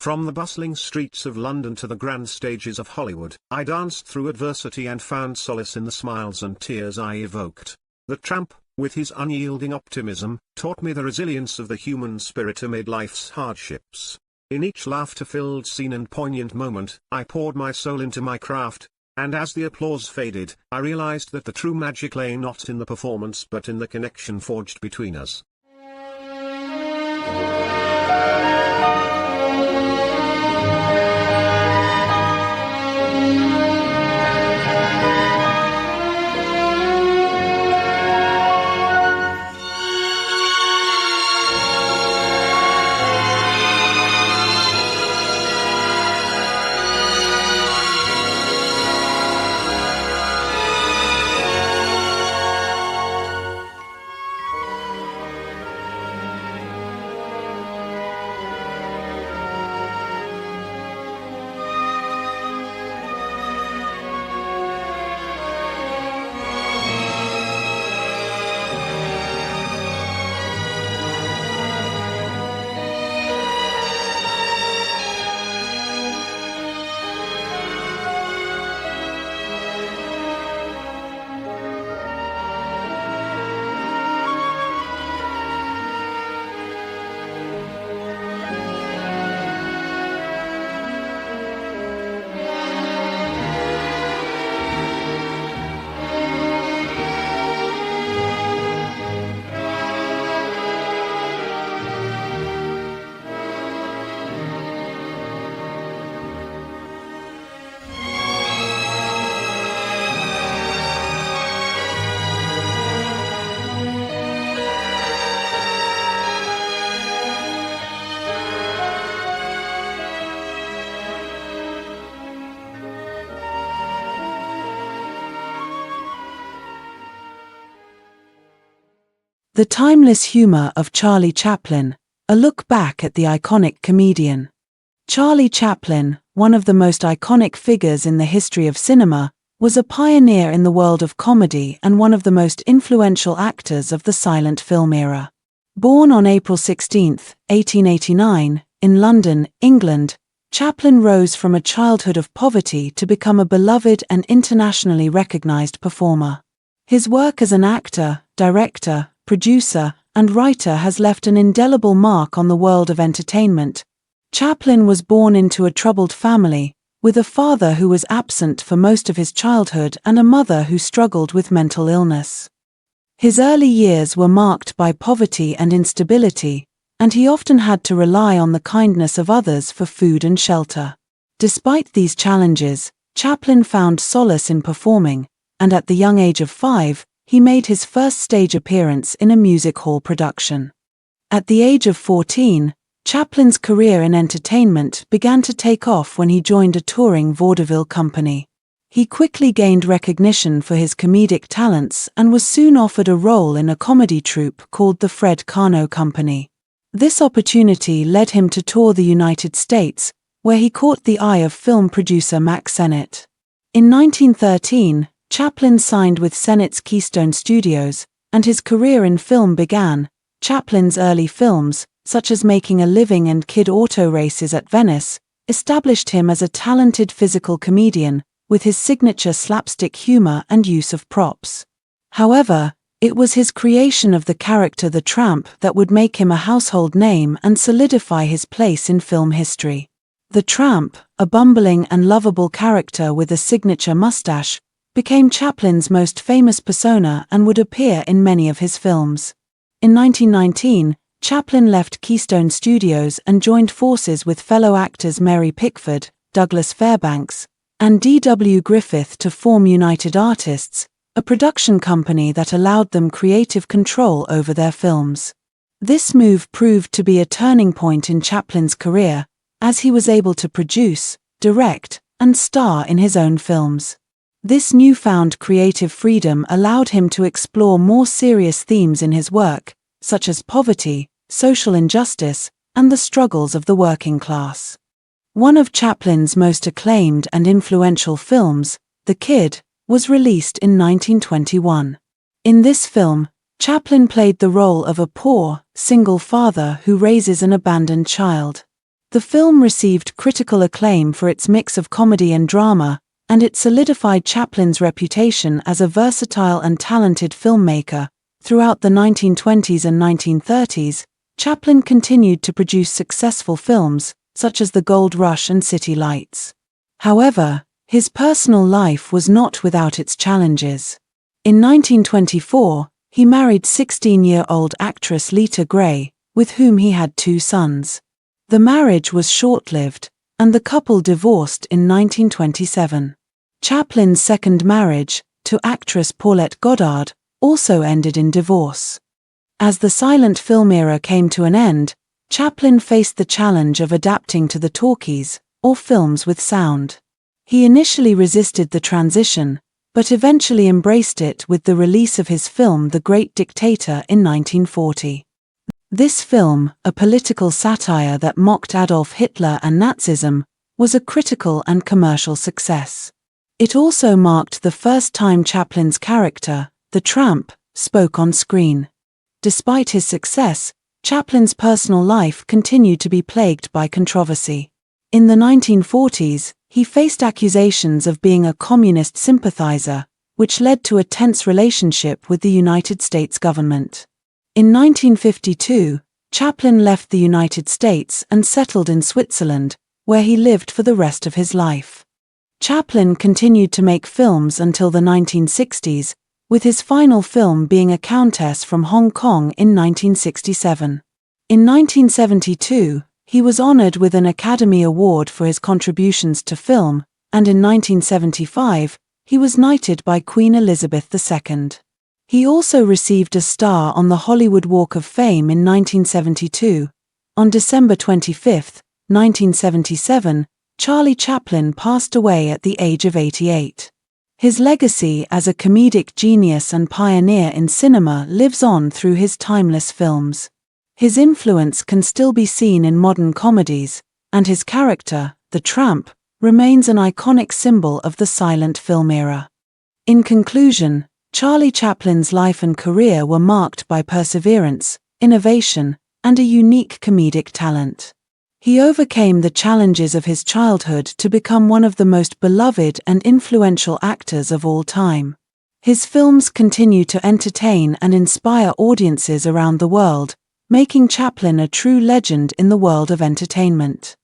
From the bustling streets of London to the grand stages of Hollywood, I danced through adversity and found solace in the smiles and tears I evoked. The tramp, with his unyielding optimism, taught me the resilience of the human spirit amid life's hardships. In each laughter-filled scene and poignant moment, I poured my soul into my craft, and as the applause faded, I realized that the true magic lay not in the performance but in the connection forged between us. The timeless humor of Charlie Chaplin, a look back at the iconic comedian. Charlie Chaplin, one of the most iconic figures in the history of cinema, was a pioneer in the world of comedy and one of the most influential actors of the silent film era. Born on April 16, 1889, in London, England, Chaplin rose from a childhood of poverty to become a beloved and internationally recognized performer. His work as an actor, director, producer, and writer has left an indelible mark on the world of entertainment. Chaplin was born into a troubled family, with a father who was absent for most of his childhood and a mother who struggled with mental illness. His early years were marked by poverty and instability, and he often had to rely on the kindness of others for food and shelter. Despite these challenges, Chaplin found solace in performing, and at the young age of 5, he made his first stage appearance in a music hall production. At the age of 14, Chaplin's career in entertainment began to take off when he joined a touring vaudeville company. He quickly gained recognition for his comedic talents and was soon offered a role in a comedy troupe called the Fred Karno Company. This opportunity led him to tour the United States, where he caught the eye of film producer Mack Sennett. In 1913, Chaplin signed with Sennett's Keystone Studios, and his career in film began. Chaplin's early films, such as Making a Living and Kid Auto Races at Venice, established him as a talented physical comedian, with his signature slapstick humor and use of props. However, it was his creation of the character the Tramp that would make him a household name and solidify his place in film history. The Tramp, a bumbling and lovable character with a signature mustache, became Chaplin's most famous persona and would appear in many of his films. In 1919, Chaplin left Keystone Studios and joined forces with fellow actors Mary Pickford, Douglas Fairbanks, and D.W. Griffith to form United Artists, a production company that allowed them creative control over their films. This move proved to be a turning point in Chaplin's career, as he was able to produce, direct, and star in his own films. This newfound creative freedom allowed him to explore more serious themes in his work, such as poverty, social injustice, and the struggles of the working class. One of Chaplin's most acclaimed and influential films, The Kid, was released in 1921. In this film, Chaplin played the role of a poor, single father who raises an abandoned child. The film received critical acclaim for its mix of comedy and drama, and it solidified Chaplin's reputation as a versatile and talented filmmaker. Throughout the 1920s and 1930s, Chaplin continued to produce successful films, such as The Gold Rush and City Lights. However, his personal life was not without its challenges. In 1924, he married 16-year-old actress Lita Gray, with whom he had 2 sons. The marriage was short-lived, and the couple divorced in 1927. Chaplin's second marriage, to actress Paulette Goddard, also ended in divorce. As the silent film era came to an end, Chaplin faced the challenge of adapting to the talkies, or films with sound. He initially resisted the transition, but eventually embraced it with the release of his film The Great Dictator in 1940. This film, a political satire that mocked Adolf Hitler and Nazism, was a critical and commercial success. It also marked the first time Chaplin's character, the tramp, spoke on screen. Despite his success, Chaplin's personal life continued to be plagued by controversy. In the 1940s, he faced accusations of being a communist sympathizer, which led to a tense relationship with the United States government. In 1952, Chaplin left the United States and settled in Switzerland, where he lived for the rest of his life. Chaplin continued to make films until the 1960s, with his final film being A Countess from Hong Kong in 1967. In 1972, he was honored with an Academy Award for his contributions to film, and in 1975, he was knighted by Queen Elizabeth II. He also received a star on the Hollywood Walk of Fame in 1972. On December 25, 1977, Charlie Chaplin passed away at the age of 88. His legacy as a comedic genius and pioneer in cinema lives on through his timeless films. His influence can still be seen in modern comedies, and his character, the tramp, remains an iconic symbol of the silent film era. In conclusion, Charlie Chaplin's life and career were marked by perseverance, innovation, and a unique comedic talent. He overcame the challenges of his childhood to become one of the most beloved and influential actors of all time. His films continue to entertain and inspire audiences around the world, making Chaplin a true legend in the world of entertainment.